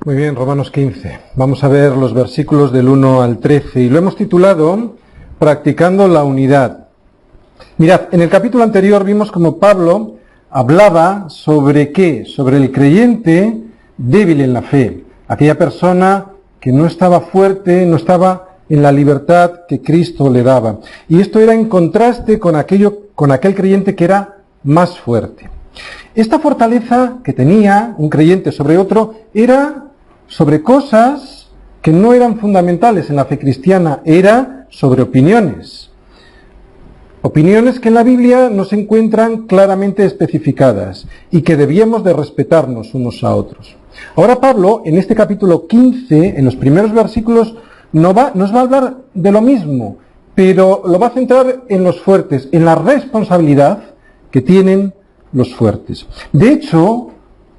Muy bien, Romanos 15. Vamos a ver los versículos del 1 al 13 y lo hemos titulado Practicando la unidad. Mirad, en el capítulo anterior vimos como Pablo hablaba sobre ¿qué? Sobre el creyente débil en la fe, aquella persona que no estaba fuerte, no estaba en la libertad que Cristo le daba. Y esto era en contraste con aquel creyente que era más fuerte. Esta fortaleza que tenía un creyente sobre otro era sobre cosas que no eran fundamentales en la fe cristiana, era sobre opiniones. Opiniones que en la Biblia no se encuentran claramente especificadas y que debíamos de respetarnos unos a otros. Ahora Pablo, en este capítulo 15, en los primeros versículos, nos va a hablar de lo mismo, pero lo va a centrar en los fuertes, en la responsabilidad que tienen los fuertes. De hecho,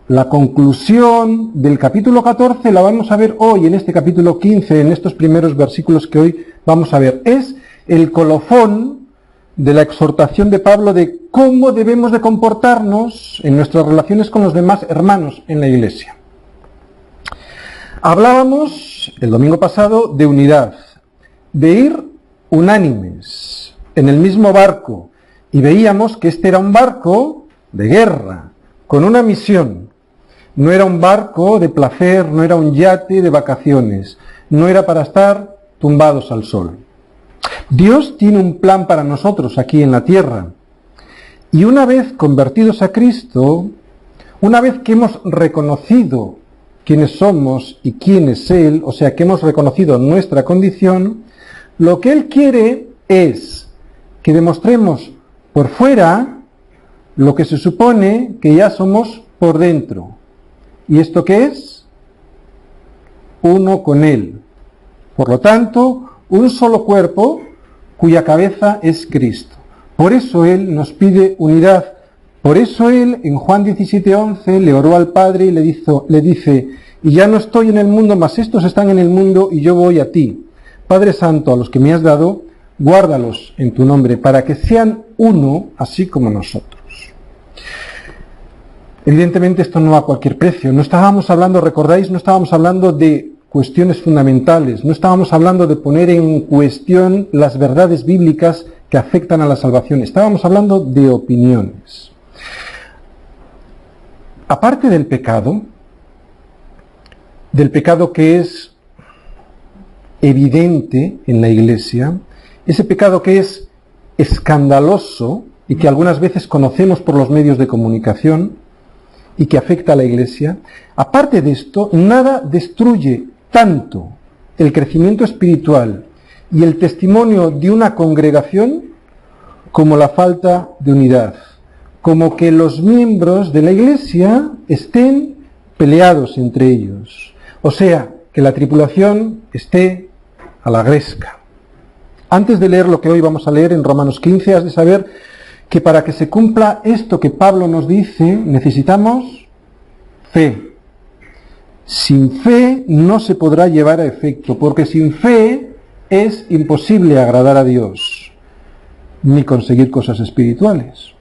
la conclusión del capítulo 14 la vamos a ver hoy en este capítulo 15, en estos primeros versículos que hoy vamos a ver. Es el colofón de la exhortación de Pablo de cómo debemos de comportarnos en nuestras relaciones con los demás hermanos en la iglesia. Hablábamos el domingo pasado de unidad, de ir unánimes en el mismo barco, y veíamos que este era un barco de guerra, con una misión. No era un barco de placer, no era un yate de vacaciones, no era para estar tumbados al sol. Dios tiene un plan para nosotros aquí en la tierra, y una vez convertidos a Cristo, una vez que hemos reconocido quiénes somos y quién es Él, o sea que hemos reconocido nuestra condición, lo que Él quiere es que demostremos por fuera lo que se supone que ya somos por dentro. ¿Y esto qué es? Uno con Él. Por lo tanto, un solo cuerpo cuya cabeza es Cristo. Por eso Él nos pide unidad. Por eso Él, en Juan 17:11, le oró al Padre y le dice, y ya no estoy en el mundo, mas estos están en el mundo y yo voy a ti. Padre Santo, a los que me has dado, guárdalos en tu nombre, para que sean uno, así como nosotros. Evidentemente esto no a cualquier precio. No estábamos hablando, recordáis, no estábamos hablando de cuestiones fundamentales, no estábamos hablando de poner en cuestión las verdades bíblicas que afectan a la salvación, estábamos hablando de opiniones. Aparte del pecado que es evidente en la iglesia, ese pecado que es escandaloso y que algunas veces conocemos por los medios de comunicación y que afecta a la iglesia, aparte de esto, nada destruye tanto el crecimiento espiritual y el testimonio de una congregación como la falta de unidad, como que los miembros de la iglesia estén peleados entre ellos, o sea, que la tripulación esté a la gresca. Antes de leer lo que hoy vamos a leer en Romanos 15, has de saber que para que se cumpla esto que Pablo nos dice, necesitamos fe. Sin fe no se podrá llevar a efecto, porque sin fe es imposible agradar a Dios, ni conseguir cosas espirituales.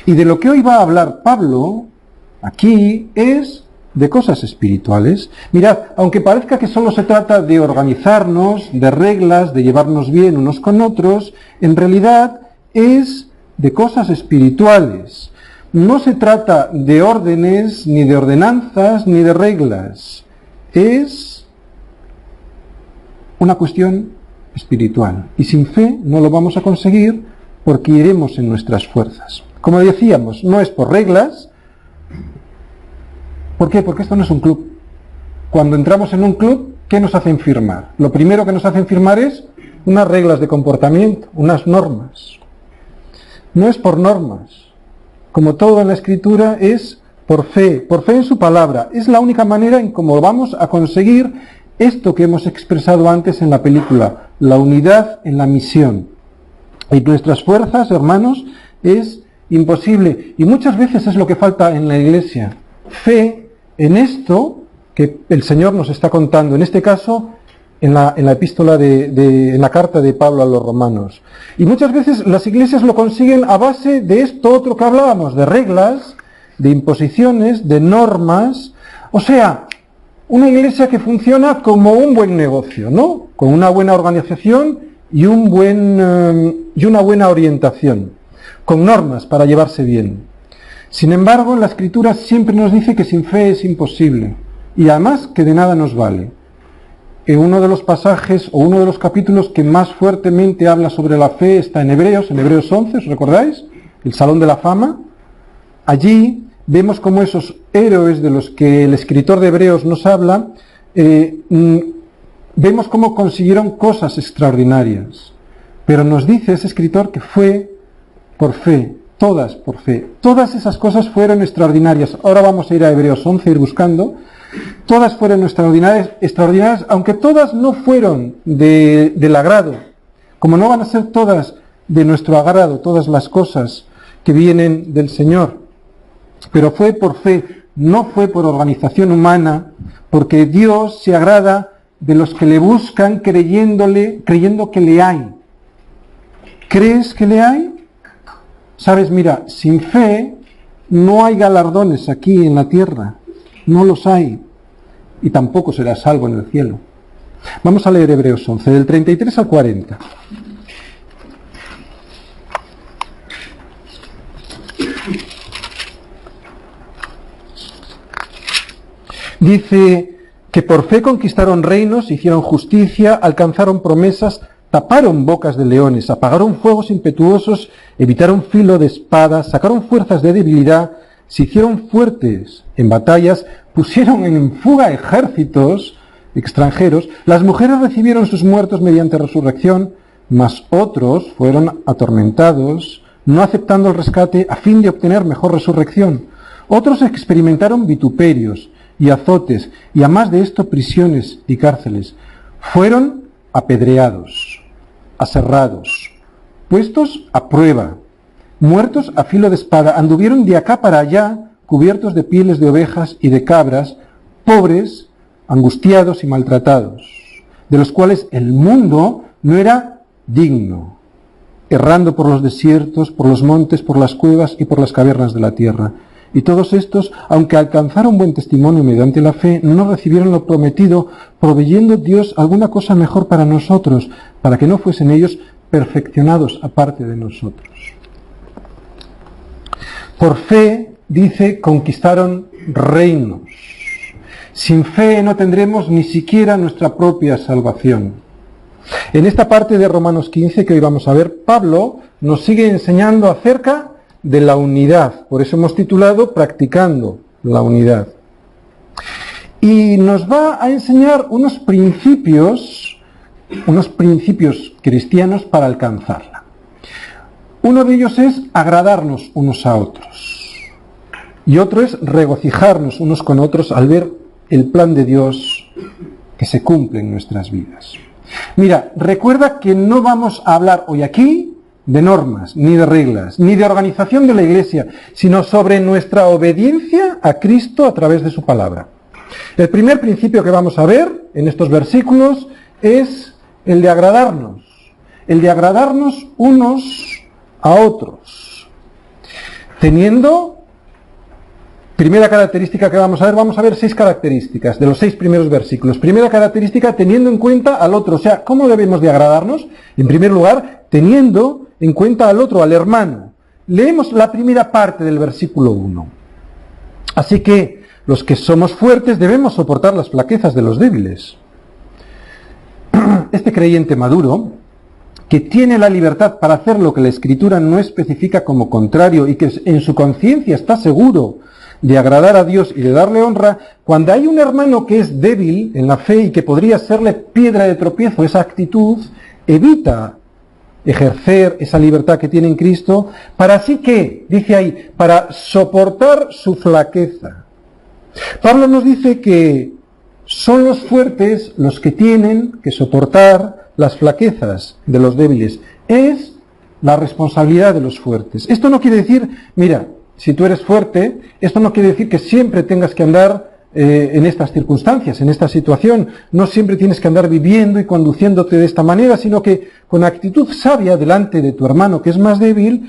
Y de lo que hoy va a hablar Pablo aquí es de cosas espirituales. Mirad, aunque parezca que solo se trata de organizarnos, de reglas, de llevarnos bien unos con otros, en realidad es de cosas espirituales. No se trata de órdenes, ni de ordenanzas, ni de reglas. Es una cuestión espiritual. Y sin fe no lo vamos a conseguir porque iremos en nuestras fuerzas. Como decíamos, no es por reglas. ¿Por qué? Porque esto no es un club. Cuando entramos en un club, ¿qué nos hacen firmar? Lo primero que nos hacen firmar es unas reglas de comportamiento, unas normas. No es por normas. Como todo en la Escritura es por fe en su palabra. Es la única manera en cómo vamos a conseguir esto que hemos expresado antes en la película, la unidad en la misión. Y nuestras fuerzas, hermanos, es imposible. Y muchas veces es lo que falta en la iglesia. Fe en esto que el Señor nos está contando, en este caso en la epístola en la carta de Pablo a los romanos. Y muchas veces las iglesias lo consiguen a base de esto otro que hablábamos, de reglas, de imposiciones, de normas. O sea, una iglesia que funciona como un buen negocio, ¿no? Con una buena organización y una buena orientación, con normas para llevarse bien. Sin embargo, la Escritura siempre nos dice que sin fe es imposible, y además que de nada nos vale. En uno de los pasajes o uno de los capítulos que más fuertemente habla sobre la fe está en Hebreos 11, ¿os recordáis? El Salón de la Fama. Allí vemos cómo esos héroes de los que el escritor de Hebreos nos habla, vemos cómo consiguieron cosas extraordinarias. Pero nos dice ese escritor que fue por fe, todas por fe. Todas esas cosas fueron extraordinarias. Ahora vamos a ir a Hebreos 11, ir buscando. Todas fueron extraordinarias, aunque todas no fueron del agrado. Como no van a ser todas de nuestro agrado, todas las cosas que vienen del Señor. Pero fue por fe, no fue por organización humana, porque Dios se agrada de los que le buscan creyendo que le hay. ¿Crees que le hay? Sabes, mira, sin fe no hay galardones aquí en la tierra, no los hay, y tampoco serás salvo en el cielo. Vamos a leer Hebreos 11, del 33 al 40. Dice que por fe conquistaron reinos, hicieron justicia, alcanzaron promesas, taparon bocas de leones, apagaron fuegos impetuosos, evitaron filo de espadas, sacaron fuerzas de debilidad, se hicieron fuertes en batallas, pusieron en fuga ejércitos extranjeros, las mujeres recibieron sus muertos mediante resurrección, mas otros fueron atormentados, no aceptando el rescate a fin de obtener mejor resurrección. Otros experimentaron vituperios y azotes, y a más de esto prisiones y cárceles. Fueron apedreados, aserrados, puestos a prueba, muertos a filo de espada, anduvieron de acá para allá, cubiertos de pieles de ovejas y de cabras, pobres, angustiados y maltratados, de los cuales el mundo no era digno, errando por los desiertos, por los montes, por las cuevas y por las cavernas de la tierra. Y todos estos, aunque alcanzaron buen testimonio mediante la fe, no recibieron lo prometido, proveyendo Dios alguna cosa mejor para nosotros, para que no fuesen ellos perfeccionados aparte de nosotros. Por fe, dice, conquistaron reinos. Sin fe no tendremos ni siquiera nuestra propia salvación. En esta parte de Romanos 15 que hoy vamos a ver, Pablo nos sigue enseñando acerca de la unidad. Por eso hemos titulado Practicando la unidad. Y nos va a enseñar unos principios cristianos para alcanzarla. Uno de ellos es agradarnos unos a otros. Y otro es regocijarnos unos con otros al ver el plan de Dios que se cumple en nuestras vidas. Mira, recuerda que no vamos a hablar hoy aquí de normas, ni de reglas, ni de organización de la Iglesia, sino sobre nuestra obediencia a Cristo a través de su palabra. El primer principio que vamos a ver en estos versículos es el de agradarnos unos a otros. Teniendo, primera característica que vamos a ver 6 características de los 6 primeros versículos. Primera característica, teniendo en cuenta al otro. O sea, ¿cómo debemos de agradarnos? En primer lugar, teniendo en cuenta al otro, al hermano. Leemos la primera parte del versículo 1. Así que los que somos fuertes debemos soportar las flaquezas de los débiles. Este creyente maduro, que tiene la libertad para hacer lo que la Escritura no especifica como contrario y que en su conciencia está seguro de agradar a Dios y de darle honra, cuando hay un hermano que es débil en la fe y que podría serle piedra de tropiezo, esa actitud evita ejercer esa libertad que tiene en Cristo, para así que, dice ahí, para soportar su flaqueza. Pablo nos dice que son los fuertes los que tienen que soportar las flaquezas de los débiles. Es la responsabilidad de los fuertes. Esto no quiere decir, mira, si tú eres fuerte, esto no quiere decir que siempre tengas que andar en estas circunstancias, en esta situación. No siempre tienes que andar viviendo y conduciéndote de esta manera, sino que con actitud sabia delante de tu hermano que es más débil,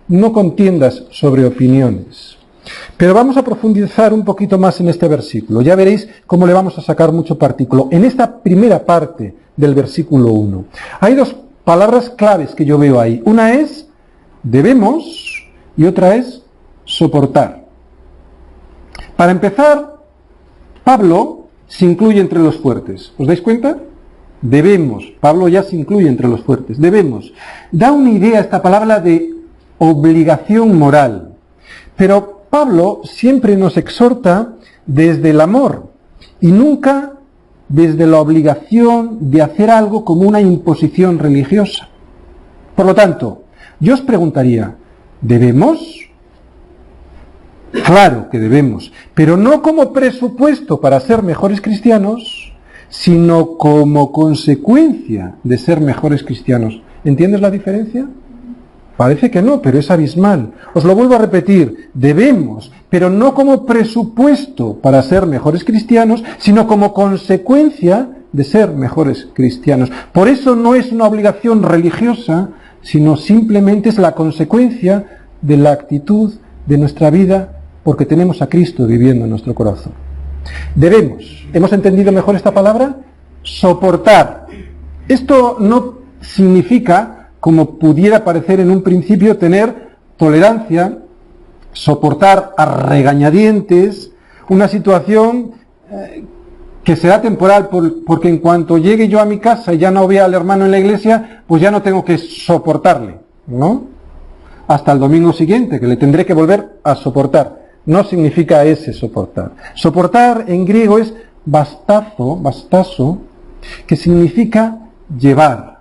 no contiendas sobre opiniones. Pero vamos a profundizar un poquito más en este versículo. Ya veréis cómo le vamos a sacar mucho particulo. En esta primera parte del versículo 1, hay dos palabras claves que yo veo ahí. Una es debemos y otra es soportar. Para empezar, Pablo se incluye entre los fuertes. ¿Os dais cuenta? Debemos. Pablo ya se incluye entre los fuertes. Debemos. Da una idea esta palabra de obligación moral. Pero Pablo siempre nos exhorta desde el amor y nunca desde la obligación de hacer algo como una imposición religiosa. Por lo tanto, yo os preguntaría, ¿debemos? Claro que debemos, pero no como presupuesto para ser mejores cristianos, sino como consecuencia de ser mejores cristianos. ¿Entiendes la diferencia? Parece que no, pero es abismal. Os lo vuelvo a repetir, debemos, pero no como presupuesto para ser mejores cristianos, sino como consecuencia de ser mejores cristianos. Por eso no es una obligación religiosa, sino simplemente es la consecuencia de la actitud de nuestra vida, porque tenemos a Cristo viviendo en nuestro corazón. Debemos. ¿Hemos entendido mejor esta palabra? Soportar. Esto no significa, como pudiera parecer en un principio, tener tolerancia, soportar a regañadientes una situación que será temporal, porque en cuanto llegue yo a mi casa y ya no vea al hermano en la iglesia, pues ya no tengo que soportarle, ¿no? Hasta el domingo siguiente, que le tendré que volver a soportar. No significa ese soportar. Soportar en griego es bastazo, que significa llevar,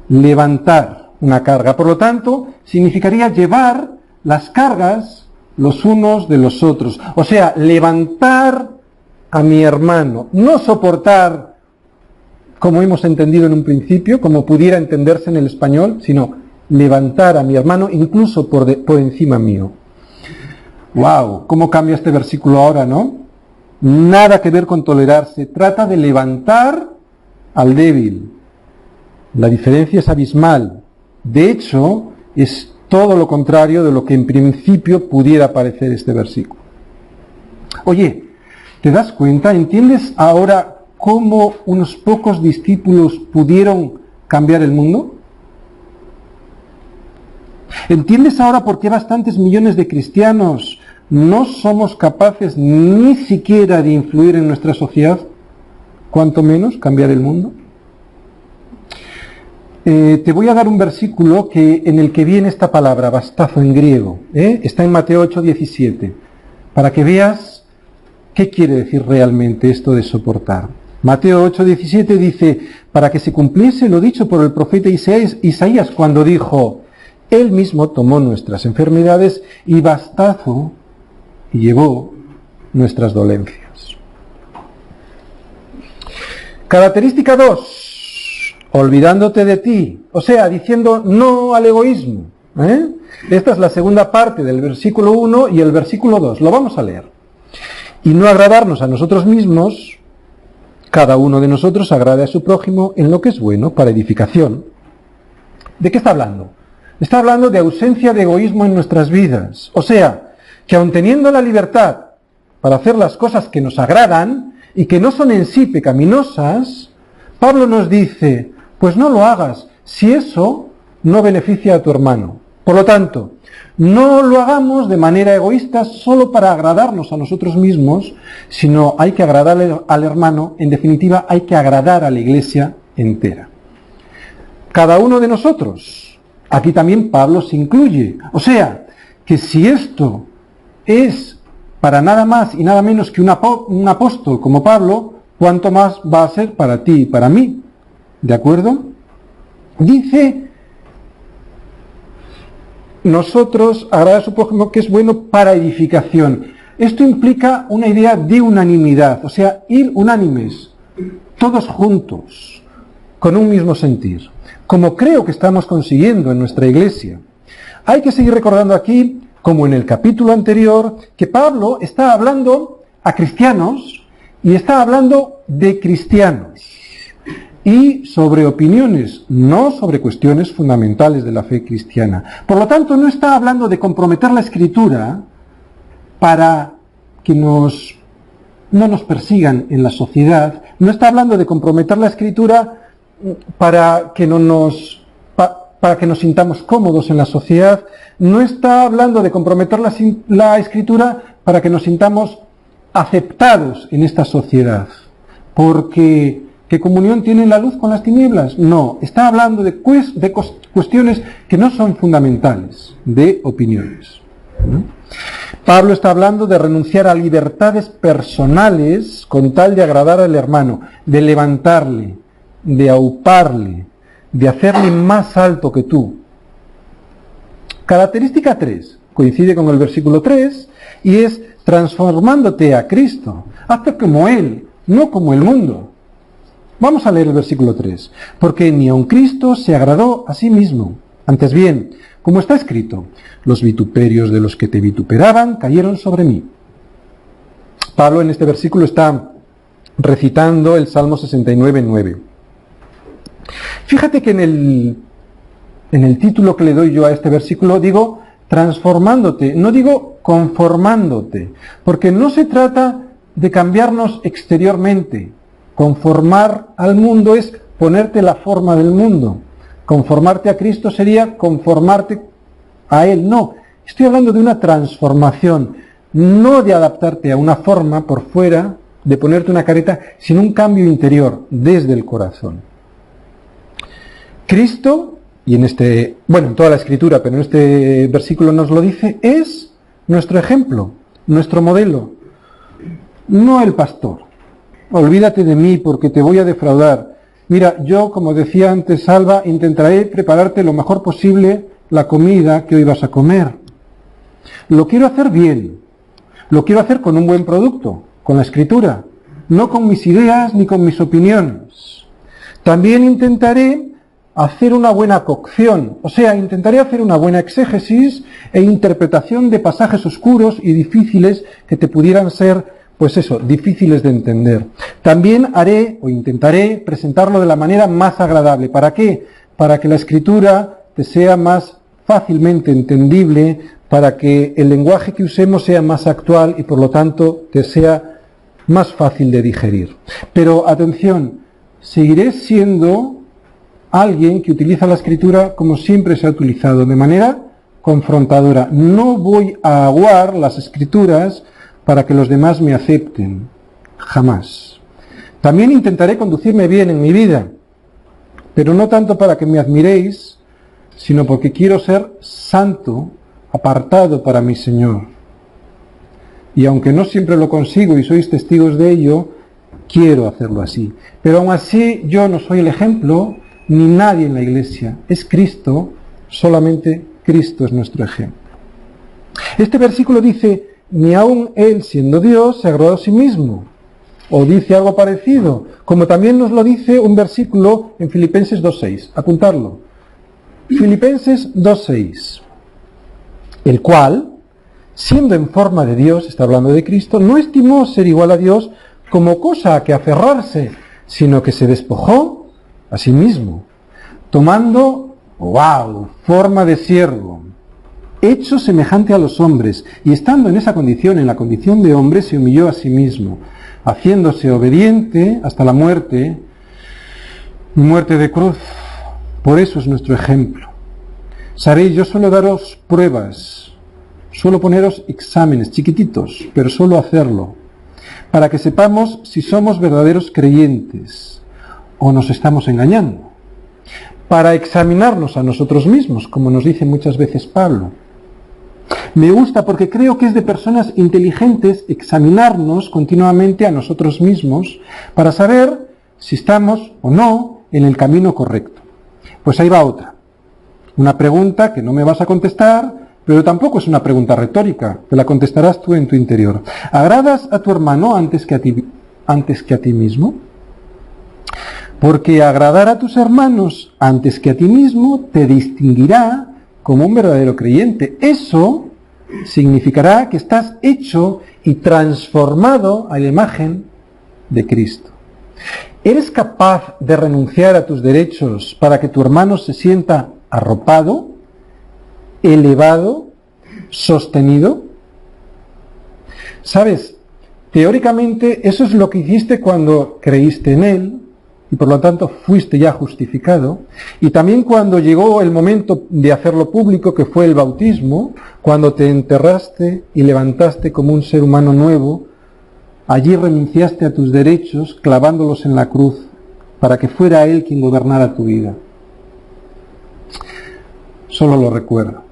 levantar una carga. Por lo tanto, significaría llevar las cargas los unos de los otros. O sea, levantar a mi hermano. No soportar, como hemos entendido en un principio, como pudiera entenderse en el español, sino levantar a mi hermano incluso por encima mío. ¡Wow! ¿Cómo cambia este versículo ahora, no? Nada que ver con tolerar. Se trata de levantar al débil. La diferencia es abismal. De hecho, es todo lo contrario de lo que en principio pudiera parecer este versículo. Oye, ¿te das cuenta? ¿Entiendes ahora cómo unos pocos discípulos pudieron cambiar el mundo? ¿Entiendes ahora por qué bastantes millones de cristianos no somos capaces ni siquiera de influir en nuestra sociedad, cuanto menos cambiar el mundo? Te voy a dar un versículo en el que viene esta palabra, bastazo en griego. Está en Mateo 8:17, para que veas qué quiere decir realmente esto de soportar. Mateo 8:17 dice, para que se cumpliese lo dicho por el profeta Isaías cuando dijo, Él mismo tomó nuestras enfermedades y bastazo y llevó nuestras dolencias. Característica 2, olvidándote de ti, o sea, diciendo no al egoísmo. Esta es la segunda parte del versículo 1 y el versículo 2, lo vamos a leer. Y no agradarnos a nosotros mismos, cada uno de nosotros agrade a su prójimo en lo que es bueno para edificación. ¿De qué está hablando? Está hablando de ausencia de egoísmo en nuestras vidas. O sea, que aun teniendo la libertad para hacer las cosas que nos agradan y que no son en sí pecaminosas, Pablo nos dice, pues no lo hagas si eso no beneficia a tu hermano. Por lo tanto, no lo hagamos de manera egoísta solo para agradarnos a nosotros mismos, sino hay que agradarle al hermano, en definitiva hay que agradar a la iglesia entera. Cada uno de nosotros. Aquí también Pablo se incluye. O sea, que si esto es para nada más y nada menos que un apóstol como Pablo, ¿cuánto más va a ser para ti y para mí? ¿De acuerdo? Dice, nosotros agradar a su prójimo que es bueno para edificación. Esto implica una idea de unanimidad, o sea, ir unánimes, todos juntos, con un mismo sentir, como creo que estamos consiguiendo en nuestra iglesia. Hay que seguir recordando aquí, como en el capítulo anterior, que Pablo está hablando a cristianos y está hablando de cristianos y sobre opiniones, no sobre cuestiones fundamentales de la fe cristiana. Por lo tanto, no está hablando de comprometer la Escritura para que no nos persigan en la sociedad, no está hablando de comprometer la Escritura para que nos sintamos cómodos en la sociedad, no está hablando de comprometer la Escritura para que nos sintamos aceptados en esta sociedad, porque ¿qué comunión tiene la luz con las tinieblas? No, está hablando de cuestiones que no son fundamentales, de opiniones, ¿no? Pablo está hablando de renunciar a libertades personales con tal de agradar al hermano, de levantarle, de auparle, de hacerle más alto que tú. Característica 3, coincide con el versículo 3, y es transformándote a Cristo. Hazte como Él, no como el mundo. Vamos a leer el versículo 3. Porque ni aun Cristo se agradó a sí mismo. Antes bien, como está escrito, los vituperios de los que te vituperaban cayeron sobre mí. Pablo en este versículo está recitando el Salmo 69:9. Fíjate que en el título que le doy yo a este versículo digo transformándote, no digo conformándote, porque no se trata de cambiarnos exteriormente. Conformar al mundo es ponerte la forma del mundo. Conformarte a Cristo sería conformarte a Él. No, estoy hablando de una transformación, no de adaptarte a una forma por fuera, de ponerte una careta, sino un cambio interior desde el corazón. Cristo, y en toda la Escritura, pero en este versículo nos lo dice, es nuestro ejemplo, nuestro modelo, no el pastor. Olvídate de mí porque te voy a defraudar. Mira, yo, como decía antes Alba, intentaré prepararte lo mejor posible la comida que hoy vas a comer. Lo quiero hacer bien, lo quiero hacer con un buen producto, con la Escritura, no con mis ideas ni con mis opiniones. También intentaré hacer una buena cocción, o sea, intentaré hacer una buena exégesis e interpretación de pasajes oscuros y difíciles que te pudieran ser, difíciles de entender. También haré o intentaré presentarlo de la manera más agradable. ¿Para qué? Para que la Escritura te sea más fácilmente entendible, para que el lenguaje que usemos sea más actual y por lo tanto te sea más fácil de digerir. Pero atención, seguiré siendo alguien que utiliza la Escritura como siempre se ha utilizado, de manera confrontadora. No voy a aguar las Escrituras para que los demás me acepten, jamás. También intentaré conducirme bien en mi vida, pero no tanto para que me admiréis, sino porque quiero ser santo, apartado para mi Señor. Y aunque no siempre lo consigo y sois testigos de ello, quiero hacerlo así. Pero aún así yo no soy el ejemplo, ni nadie en la Iglesia. Es Cristo, solamente Cristo es nuestro ejemplo. Este versículo dice, ni aun Él, siendo Dios, se agradó a sí mismo. O dice algo parecido, como también nos lo dice un versículo en Filipenses 2:6. Apuntarlo. Filipenses 2:6. El cual, siendo en forma de Dios, está hablando de Cristo, no estimó ser igual a Dios como cosa a que aferrarse, sino que se despojó a sí mismo, tomando, forma de siervo, hecho semejante a los hombres, y estando en esa condición, en la condición de hombre, se humilló a sí mismo, haciéndose obediente hasta la muerte de cruz. Por eso es nuestro ejemplo. Sabéis, yo suelo daros pruebas, suelo poneros exámenes chiquititos, pero suelo hacerlo, para que sepamos si somos verdaderos creyentes o nos estamos engañando, para examinarnos a nosotros mismos, como nos dice muchas veces Pablo. Me gusta porque creo que es de personas inteligentes examinarnos continuamente a nosotros mismos para saber si estamos o no en el camino correcto. Pues ahí va otra. Una pregunta que no me vas a contestar, pero tampoco es una pregunta retórica, te la contestarás tú en tu interior. ¿Agradas a tu hermano antes que a ti mismo? Porque agradar a tus hermanos antes que a ti mismo te distinguirá como un verdadero creyente. Eso significará que estás hecho y transformado a la imagen de Cristo. ¿Eres capaz de renunciar a tus derechos para que tu hermano se sienta arropado, elevado, sostenido? ¿Sabes? Teóricamente eso es lo que hiciste cuando creíste en Él, y por lo tanto fuiste ya justificado, y también cuando llegó el momento de hacerlo público, que fue el bautismo, cuando te enterraste y levantaste como un ser humano nuevo, allí renunciaste a tus derechos clavándolos en la cruz, para que fuera Él quien gobernara tu vida. Solo lo recuerdo.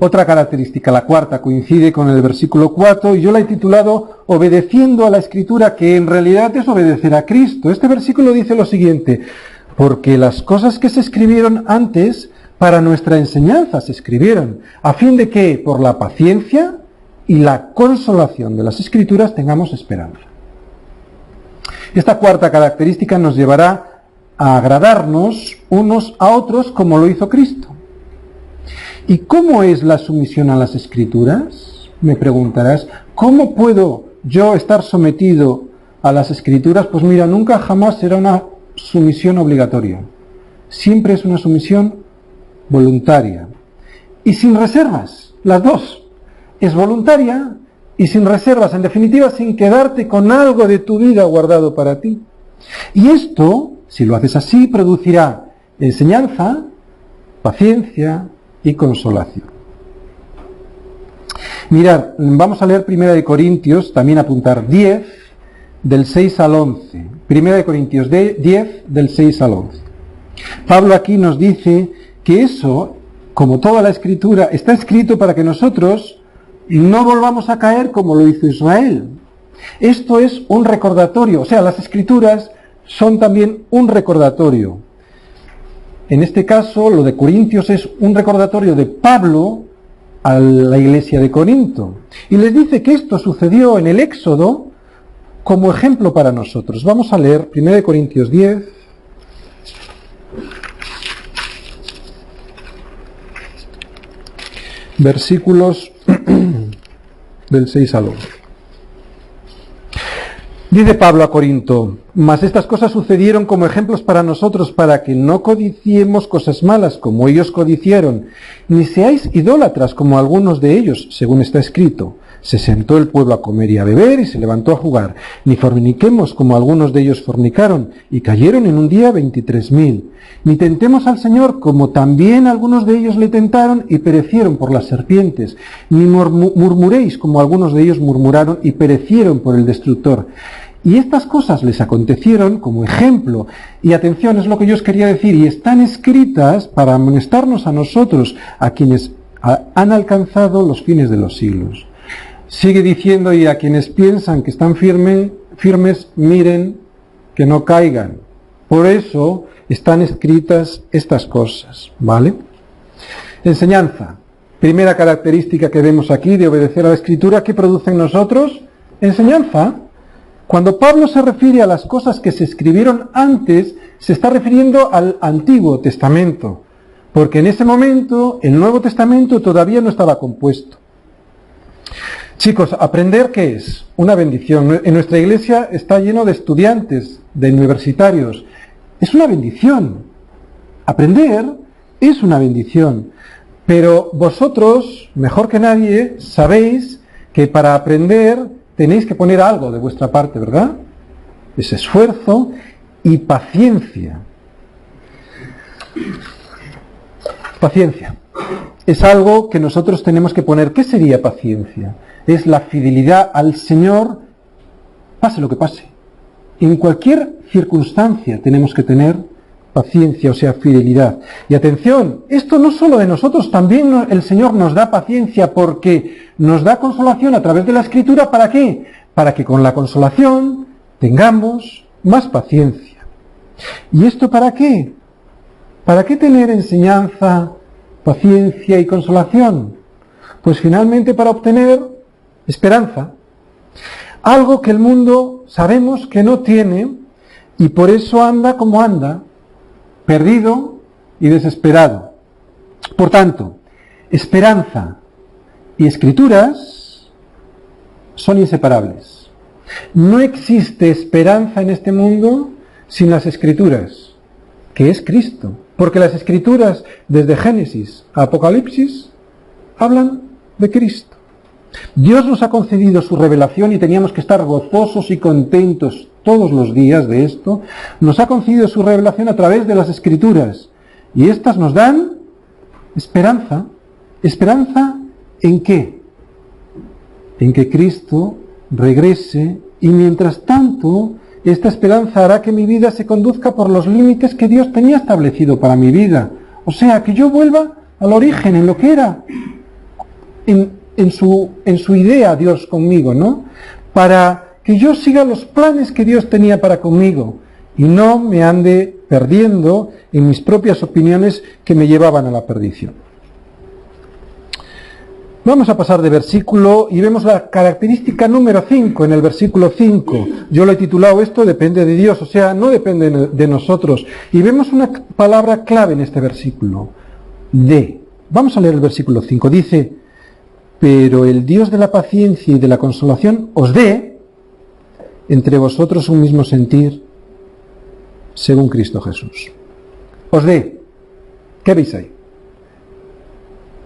Otra característica, la cuarta, coincide con el versículo 4 y yo la he titulado Obedeciendo a la Escritura, que en realidad es obedecer a Cristo. Este versículo dice lo siguiente: porque las cosas que se escribieron antes para nuestra enseñanza se escribieron, a fin de que por la paciencia y la consolación de las Escrituras tengamos esperanza. Esta cuarta característica nos llevará a agradarnos unos a otros como lo hizo Cristo. ¿Y cómo es la sumisión a las Escrituras? Me preguntarás. ¿Cómo puedo yo estar sometido a las Escrituras? Pues mira, nunca jamás será una sumisión obligatoria. Siempre es una sumisión voluntaria. Y sin reservas, las dos. Es voluntaria y sin reservas, en definitiva, sin quedarte con algo de tu vida guardado para ti. Y esto, si lo haces así, producirá enseñanza, paciencia y consolación. Mirad, vamos a leer 1 Corintios, también apuntar 10, del 6 al 11. 1 Corintios 10, del 6 al 11. Pablo aquí nos dice que eso, como toda la Escritura, está escrito para que nosotros no volvamos a caer como lo hizo Israel. Esto es un recordatorio, o sea, las Escrituras son también un recordatorio. En este caso, lo de Corintios es un recordatorio de Pablo a la iglesia de Corinto. Y les dice que esto sucedió en el Éxodo como ejemplo para nosotros. Vamos a leer 1 Corintios 10. Versículos del 6 al 11. Dice Pablo a Corinto: mas estas cosas sucedieron como ejemplos para nosotros, para que no codiciemos cosas malas como ellos codiciaron, ni seáis idólatras como algunos de ellos, según está escrito. Se sentó el pueblo a comer y a beber y se levantó a jugar. Ni forniquemos como algunos de ellos fornicaron y cayeron en un día 23.000. Ni tentemos al Señor como también algunos de ellos le tentaron y perecieron por las serpientes. Ni murmuréis como algunos de ellos murmuraron y perecieron por el destructor. Y estas cosas les acontecieron como ejemplo. Y atención, es lo que yo os quería decir, y están escritas para amonestarnos a nosotros, a quienes han alcanzado los fines de los siglos. Sigue diciendo: y a quienes piensan que están firmes, miren que no caigan. Por eso están escritas estas cosas, ¿vale? Enseñanza. Primera característica que vemos aquí de obedecer a la Escritura, ¿qué produce en nosotros? Enseñanza. Cuando Pablo se refiere a las cosas que se escribieron antes, se está refiriendo al Antiguo Testamento, porque en ese momento el Nuevo Testamento todavía no estaba compuesto. Chicos, ¿aprender qué es? Una bendición. En nuestra iglesia está lleno de estudiantes, de universitarios. Es una bendición. Aprender es una bendición. Pero vosotros, mejor que nadie, sabéis que para aprender tenéis que poner algo de vuestra parte, ¿verdad? Es esfuerzo y paciencia. Paciencia. Es algo que nosotros tenemos que poner. ¿Qué sería paciencia? Es la fidelidad al Señor, pase lo que pase. En cualquier circunstancia tenemos que tener paciencia, o sea, fidelidad. Y atención, esto no solo de nosotros, también el Señor nos da paciencia porque nos da consolación a través de la Escritura. ¿Para qué? Para que con la consolación tengamos más paciencia. ¿Y esto para qué? ¿Para qué tener enseñanza, paciencia y consolación? Pues finalmente para obtener esperanza. Algo que el mundo sabemos que no tiene y por eso anda como anda, perdido y desesperado. Por tanto, esperanza y Escrituras son inseparables. No existe esperanza en este mundo sin las Escrituras, que es Cristo. Porque las Escrituras, desde Génesis a Apocalipsis, hablan de Cristo. Dios nos ha concedido su revelación y teníamos que estar gozosos y contentos todos los días de esto. Nos ha concedido su revelación a través de las Escrituras. Y estas nos dan esperanza. ¿Esperanza en qué? En que Cristo regrese y mientras tanto esta esperanza hará que mi vida se conduzca por los límites que Dios tenía establecido para mi vida. O sea, que yo vuelva al origen, en lo que era, en su idea Dios conmigo, ¿no? Para que yo siga los planes que Dios tenía para conmigo y no me ande perdiendo en mis propias opiniones que me llevaban a la perdición. Vamos a pasar de versículo y vemos la característica número 5 en el versículo 5. Yo lo he titulado esto depende de Dios, o sea, no depende de nosotros. Y vemos una palabra clave en este versículo, de. Vamos a leer el versículo 5. Dice, pero el Dios de la paciencia y de la consolación os dé entre vosotros un mismo sentir según Cristo Jesús. Os dé. ¿Qué veis ahí?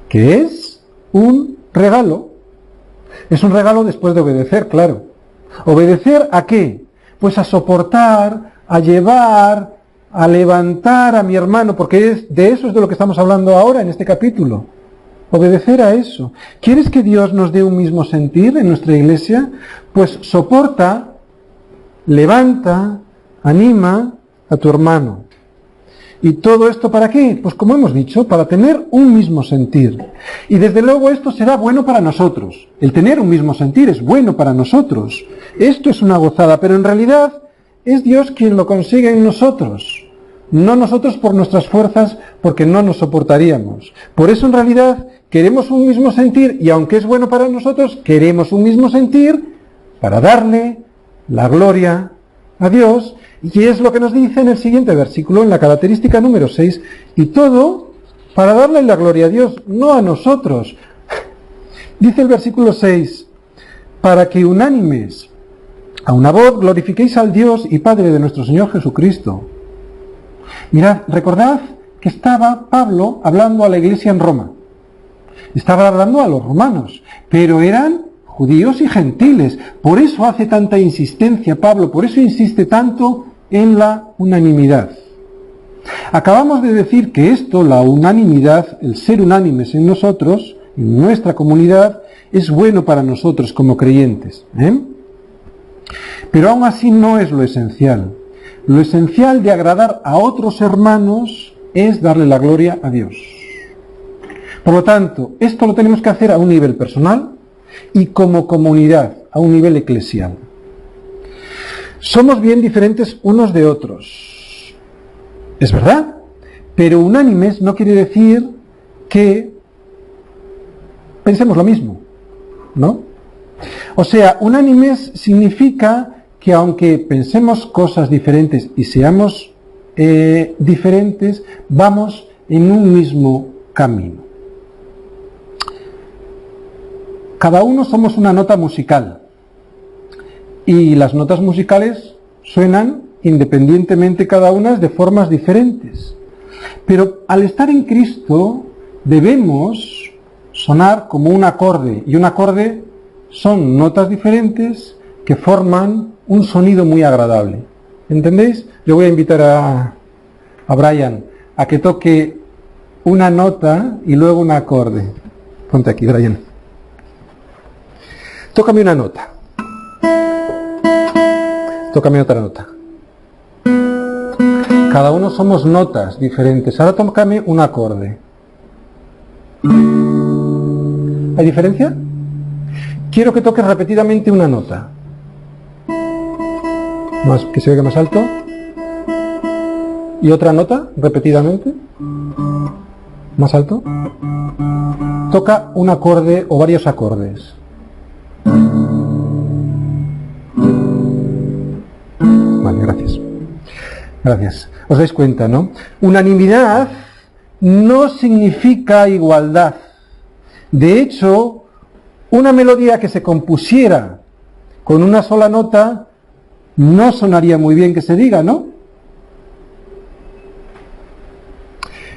¿Qué es? Un regalo. Es un regalo después de obedecer, claro. ¿Obedecer a qué? Pues a soportar, a llevar, a levantar a mi hermano, porque de eso es de lo que estamos hablando ahora en este capítulo. Obedecer a eso. ¿Quieres que Dios nos dé un mismo sentir en nuestra iglesia? Pues soporta, levanta, anima a tu hermano. ¿Y todo esto para qué? Pues como hemos dicho, para tener un mismo sentir. Y desde luego esto será bueno para nosotros. El tener un mismo sentir es bueno para nosotros. Esto es una gozada, pero en realidad es Dios quien lo consigue en nosotros. No nosotros por nuestras fuerzas, porque no nos soportaríamos. Por eso en realidad queremos un mismo sentir, y aunque es bueno para nosotros, queremos un mismo sentir para darle la gloria a Dios. Y es lo que nos dice en el siguiente versículo, en la característica número 6, y todo para darle la gloria a Dios, no a nosotros. Dice el versículo 6, para que unánimes a una voz glorifiquéis al Dios y Padre de nuestro Señor Jesucristo. Mirad, recordad que estaba Pablo hablando a la iglesia en Roma. Estaba hablando a los romanos, pero eran judíos y gentiles. Por eso hace tanta insistencia Pablo, por eso insiste tanto en la unanimidad. Acabamos de decir que esto, la unanimidad, el ser unánimes en nosotros, en nuestra comunidad, es bueno para nosotros como creyentes. Pero aún así no es lo esencial. Lo esencial de agradar a otros hermanos es darle la gloria a Dios. Por lo tanto, esto lo tenemos que hacer a un nivel personal y como comunidad, a un nivel eclesial. Somos bien diferentes unos de otros. Es verdad, pero unánimes no quiere decir que pensemos lo mismo, ¿no? O sea, unánimes significa que aunque pensemos cosas diferentes y seamos diferentes, vamos en un mismo camino. Cada uno somos una nota musical. Y las notas musicales suenan independientemente cada una de formas diferentes. Pero al estar en Cristo debemos sonar como un acorde. Y un acorde son notas diferentes que forman un sonido muy agradable. ¿Entendéis? Yo voy a invitar a Brian a que toque una nota y luego un acorde. Ponte aquí, Brian. Tócame una nota. Tócame otra nota. Cada uno somos notas diferentes. Ahora tócame un acorde. ¿Hay diferencia? Quiero que toques repetidamente una nota. Más, que se oiga más alto. ¿Y otra nota repetidamente? ¿Más alto? Toca un acorde o varios acordes. Vale, gracias. Gracias. Os dais cuenta, ¿no? Unanimidad no significa igualdad. De hecho, una melodía que se compusiera con una sola nota no sonaría muy bien que se diga, ¿no?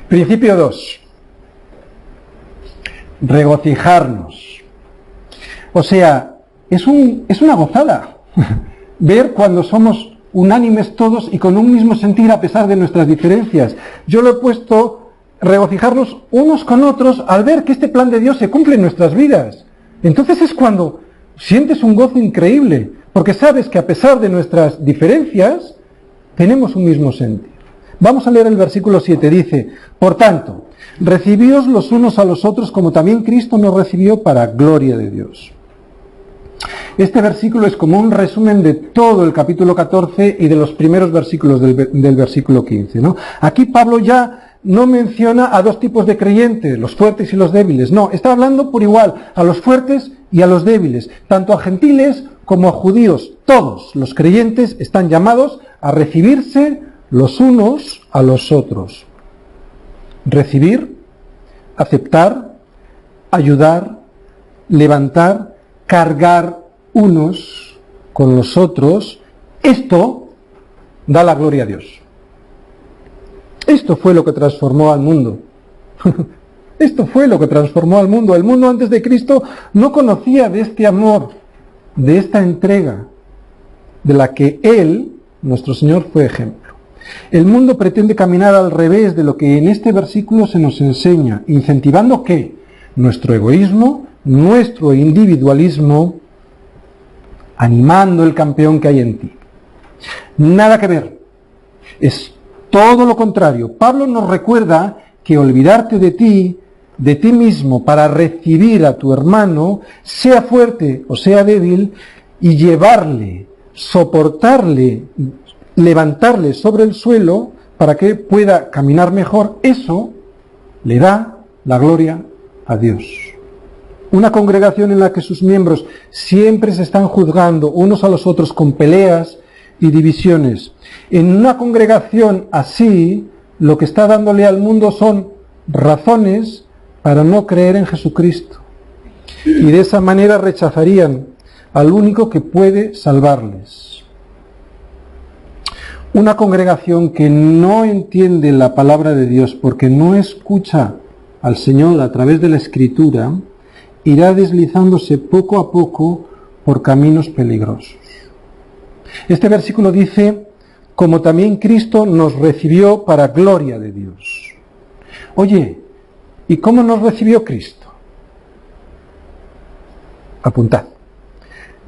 Principio 2. Regocijarnos. O sea, es una gozada ver cuando somos unánimes todos y con un mismo sentir a pesar de nuestras diferencias. Yo lo he puesto regocijarnos unos con otros al ver que este plan de Dios se cumple en nuestras vidas. Entonces es cuando sientes un gozo increíble, porque sabes que a pesar de nuestras diferencias, tenemos un mismo sentir. Vamos a leer el versículo 7, dice, por tanto, recibíos los unos a los otros como también Cristo nos recibió para gloria de Dios. Este versículo es como un resumen de todo el capítulo 14 y de los primeros versículos del versículo 15, ¿no? Aquí Pablo ya no menciona a dos tipos de creyentes, los fuertes y los débiles. No, está hablando por igual a los fuertes y a los débiles, tanto a gentiles como a judíos. Todos los creyentes están llamados a recibirse los unos a los otros. Recibir, aceptar, ayudar, levantar, cargar unos con los otros. Esto da la gloria a Dios. Esto fue lo que transformó al mundo. Esto fue lo que transformó al mundo. El mundo antes de Cristo no conocía de este amor, de esta entrega, de la que Él, nuestro Señor, fue ejemplo. El mundo pretende caminar al revés de lo que en este versículo se nos enseña, incentivando ¿qué? Nuestro egoísmo, nuestro individualismo, animando el campeón que hay en ti. Nada que ver. Es todo lo contrario. Pablo nos recuerda que olvidarte de ti mismo para recibir a tu hermano, sea fuerte o sea débil, y llevarle, soportarle, levantarle sobre el suelo para que pueda caminar mejor, eso le da la gloria a Dios. Una congregación en la que sus miembros siempre se están juzgando unos a los otros con peleas y divisiones. En una congregación así, lo que está dándole al mundo son razones para no creer en Jesucristo. Y de esa manera rechazarían al único que puede salvarles. Una congregación que no entiende la palabra de Dios porque no escucha al Señor a través de la Escritura, irá deslizándose poco a poco por caminos peligrosos. Este versículo dice, como también Cristo nos recibió para gloria de Dios. Oye, ¿y cómo nos recibió Cristo? Apuntad.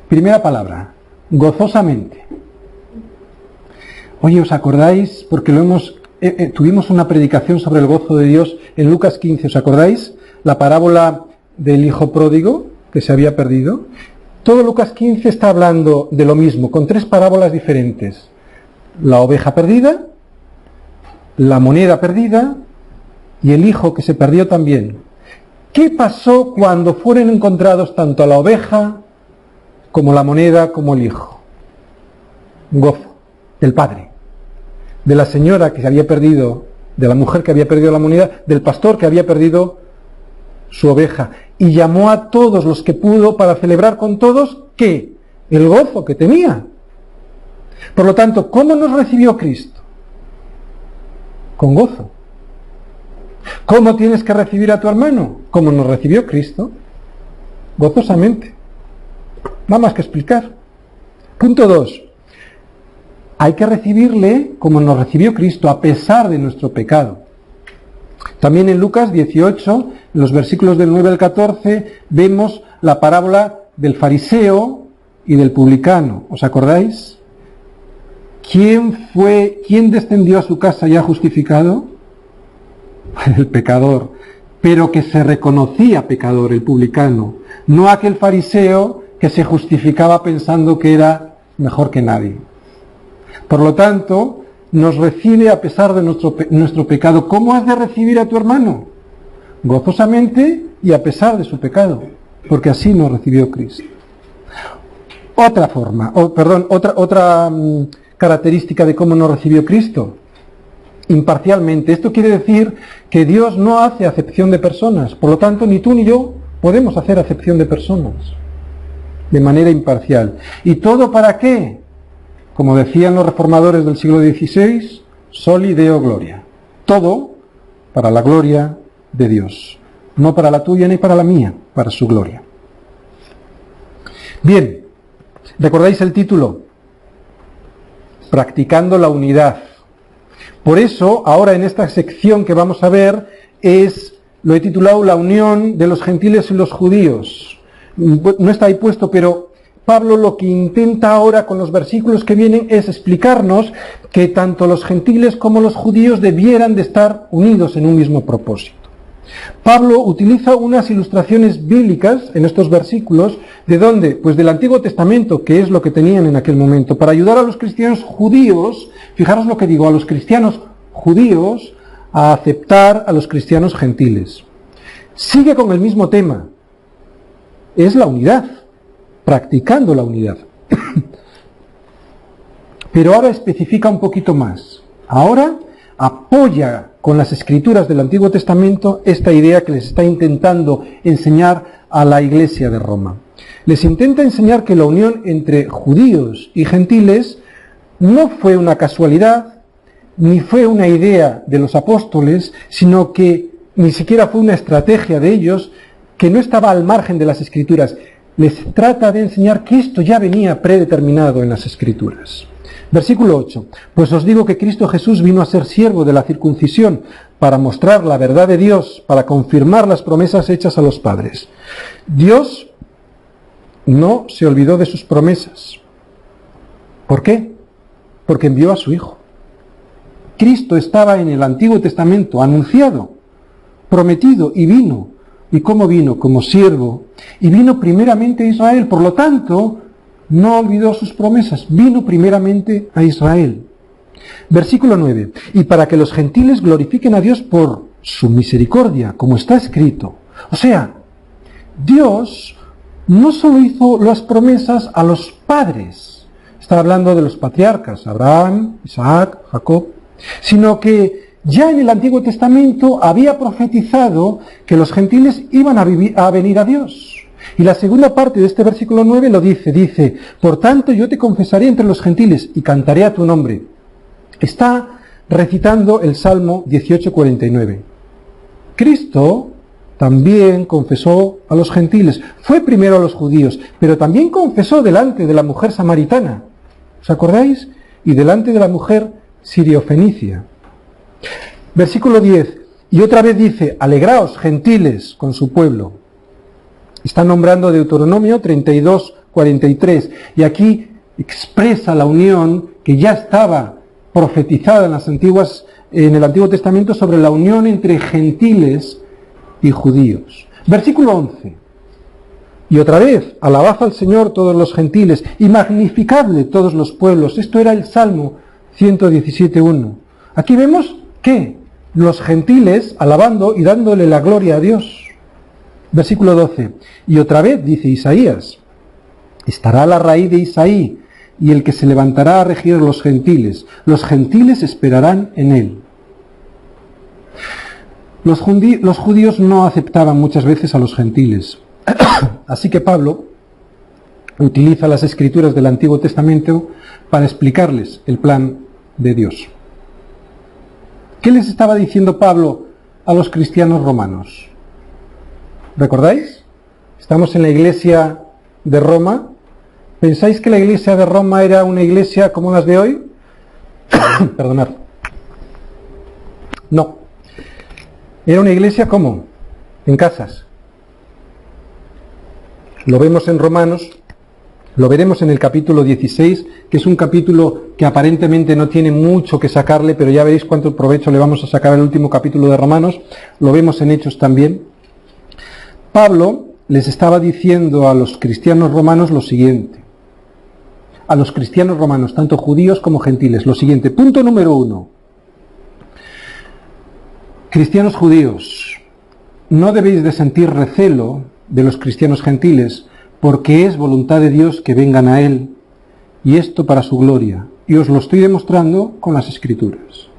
Primera palabra, gozosamente. Oye, ¿os acordáis? Porque tuvimos una predicación sobre el gozo de Dios en Lucas 15, ¿os acordáis? La parábola del hijo pródigo que se había perdido. Todo Lucas 15 está hablando de lo mismo, con tres parábolas diferentes. La oveja perdida, la moneda perdida y el hijo que se perdió también. ¿Qué pasó cuando fueron encontrados tanto la oveja como la moneda como el hijo? Gozo del padre, de la señora que se había perdido, de la mujer que había perdido la moneda, del pastor que había perdido su oveja, y llamó a todos los que pudo para celebrar con todos, ¿qué? El gozo que tenía. Por lo tanto, ¿cómo nos recibió Cristo? Con gozo. ¿Cómo tienes que recibir a tu hermano? ¿Cómo nos recibió Cristo? Gozosamente. Nada más que explicar. Punto 2. Hay que recibirle como nos recibió Cristo, a pesar de nuestro pecado. También en Lucas 18, en los versículos del 9 al 14, vemos la parábola del fariseo y del publicano. ¿Os acordáis? ¿Quién descendió a su casa ya justificado? El pecador, pero que se reconocía pecador, el publicano, no aquel fariseo que se justificaba pensando que era mejor que nadie. Por lo tanto, nos recibe a pesar de nuestro pecado. ¿Cómo has de recibir a tu hermano? Gozosamente y a pesar de su pecado, porque así nos recibió Cristo. Otra característica de cómo nos recibió Cristo. Imparcialmente. Esto quiere decir que Dios no hace acepción de personas. Por lo tanto, ni tú ni yo podemos hacer acepción de personas de manera imparcial. ¿Y todo para qué? Como decían los reformadores del siglo XVI, soli Deo gloria. Todo para la gloria de Dios. No para la tuya ni para la mía, para su gloria. Bien, ¿recordáis el título? Practicando la unidad. Por eso, ahora en esta sección que vamos a ver, lo he titulado La unión de los gentiles y los judíos. No está ahí puesto, pero Pablo lo que intenta ahora con los versículos que vienen es explicarnos que tanto los gentiles como los judíos debieran de estar unidos en un mismo propósito. Pablo utiliza unas ilustraciones bíblicas en estos versículos. ¿De dónde? Pues del Antiguo Testamento, que es lo que tenían en aquel momento, para ayudar a los cristianos judíos, fijaros lo que digo, a los cristianos judíos a aceptar a los cristianos gentiles. Sigue con el mismo tema, es la unidad, practicando la unidad. Pero ahora especifica un poquito más. Ahora apoya con las escrituras del Antiguo Testamento esta idea que les está intentando enseñar a la Iglesia de Roma. Les intenta enseñar que la unión entre judíos y gentiles no fue una casualidad, ni fue una idea de los apóstoles, sino que ni siquiera fue una estrategia de ellos, que no estaba al margen de las escrituras. Les trata de enseñar que esto ya venía predeterminado en las escrituras. Versículo 8. Pues os digo que Cristo Jesús vino a ser siervo de la circuncisión para mostrar la verdad de Dios, para confirmar las promesas hechas a los padres. Dios no se olvidó de sus promesas. ¿Por qué? Porque envió a su Hijo. Cristo estaba en el Antiguo Testamento anunciado, prometido, y vino. ¿Y cómo vino? Como siervo. Y vino primeramente a Israel. Por lo tanto, no olvidó sus promesas, vino primeramente a Israel. Versículo 9. Y para que los gentiles glorifiquen a Dios por su misericordia, como está escrito. O sea, Dios no solo hizo las promesas a los padres, está hablando de los patriarcas, Abraham, Isaac, Jacob, sino que ya en el Antiguo Testamento había profetizado que los gentiles iban a venir a Dios. Y la segunda parte de este versículo 9 lo dice, por tanto yo te confesaré entre los gentiles y cantaré a tu nombre. Está recitando el Salmo 18:49. Cristo también confesó a los gentiles, fue primero a los judíos, pero también confesó delante de la mujer samaritana, ¿os acordáis? Y delante de la mujer siriofenicia. Versículo 10, y otra vez dice, alegraos gentiles con su pueblo. Está nombrando Deuteronomio 32:43, y aquí expresa la unión que ya estaba profetizada en el Antiguo Testamento sobre la unión entre gentiles y judíos. Versículo 11. Y otra vez, alabad al Señor todos los gentiles y magnificadle todos los pueblos. Esto era el Salmo 117:1. Aquí vemos que los gentiles alabando y dándole la gloria a Dios. Versículo 12. Y otra vez dice Isaías, estará la raíz de Isaí y el que se levantará a regir a los gentiles esperarán en él. Los judíos no aceptaban muchas veces a los gentiles, así que Pablo utiliza las escrituras del Antiguo Testamento para explicarles el plan de Dios. ¿Qué les estaba diciendo Pablo a los cristianos romanos? ¿Recordáis? Estamos en la iglesia de Roma. ¿Pensáis que la iglesia de Roma era una iglesia como las de hoy? Perdonad. No. Era una iglesia como en casas. Lo vemos en Romanos, lo veremos en el capítulo 16, que es un capítulo que aparentemente no tiene mucho que sacarle, pero ya veréis cuánto provecho le vamos a sacar al último capítulo de Romanos. Lo vemos en Hechos también. Pablo les estaba diciendo a los cristianos romanos lo siguiente. A los cristianos romanos, tanto judíos como gentiles, lo siguiente. Punto número 1. Cristianos judíos, no debéis de sentir recelo de los cristianos gentiles, porque es voluntad de Dios que vengan a Él, y esto para su gloria. Y os lo estoy demostrando con las Escrituras.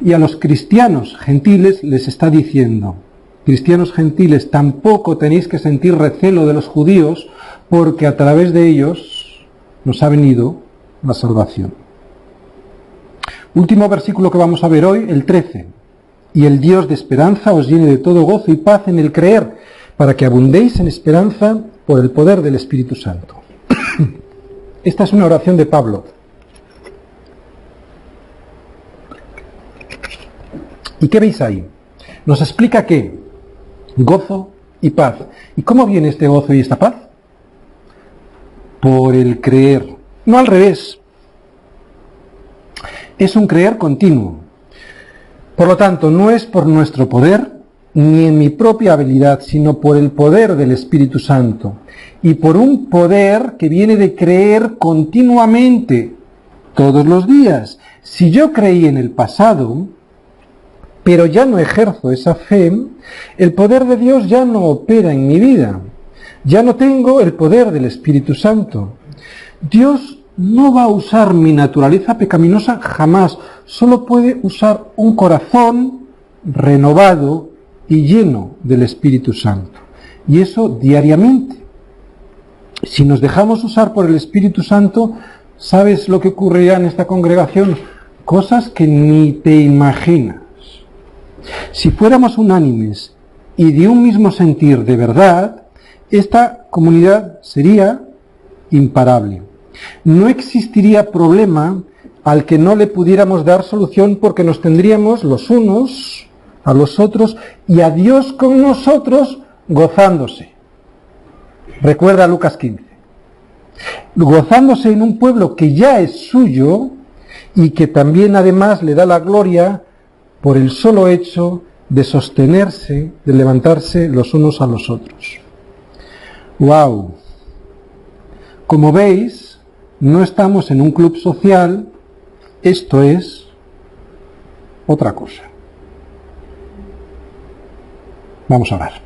Y a los cristianos gentiles les está diciendo, cristianos gentiles, tampoco tenéis que sentir recelo de los judíos, porque a través de ellos nos ha venido la salvación. Último versículo que vamos a ver hoy, el 13. Y el Dios de esperanza os llene de todo gozo y paz en el creer, para que abundéis en esperanza por el poder del Espíritu Santo. esta es una oración de Pablo. ¿Y qué veis ahí? Nos explica que gozo y paz. ¿Y cómo viene este gozo y esta paz? Por el creer, no al revés. Es un creer continuo. Por lo tanto, no es por nuestro poder, ni en mi propia habilidad, sino por el poder del Espíritu Santo. Y por un poder que viene de creer continuamente, todos los días. Si yo creí en el pasado, pero ya no ejerzo esa fe, el poder de Dios ya no opera en mi vida. Ya no tengo el poder del Espíritu Santo. Dios no va a usar mi naturaleza pecaminosa jamás. Solo puede usar un corazón renovado y lleno del Espíritu Santo. Y eso diariamente. Si nos dejamos usar por el Espíritu Santo, ¿sabes lo que ocurrirá en esta congregación? Cosas que ni te imaginas. Si fuéramos unánimes y de un mismo sentir de verdad, esta comunidad sería imparable. No existiría problema al que no le pudiéramos dar solución, porque nos tendríamos los unos a los otros y a Dios con nosotros gozándose. Recuerda Lucas 15. Gozándose en un pueblo que ya es suyo y que también además le da la gloria por el solo hecho de sostenerse, de levantarse los unos a los otros. ¡Wow! Como veis, no estamos en un club social, esto es otra cosa. Vamos a orar.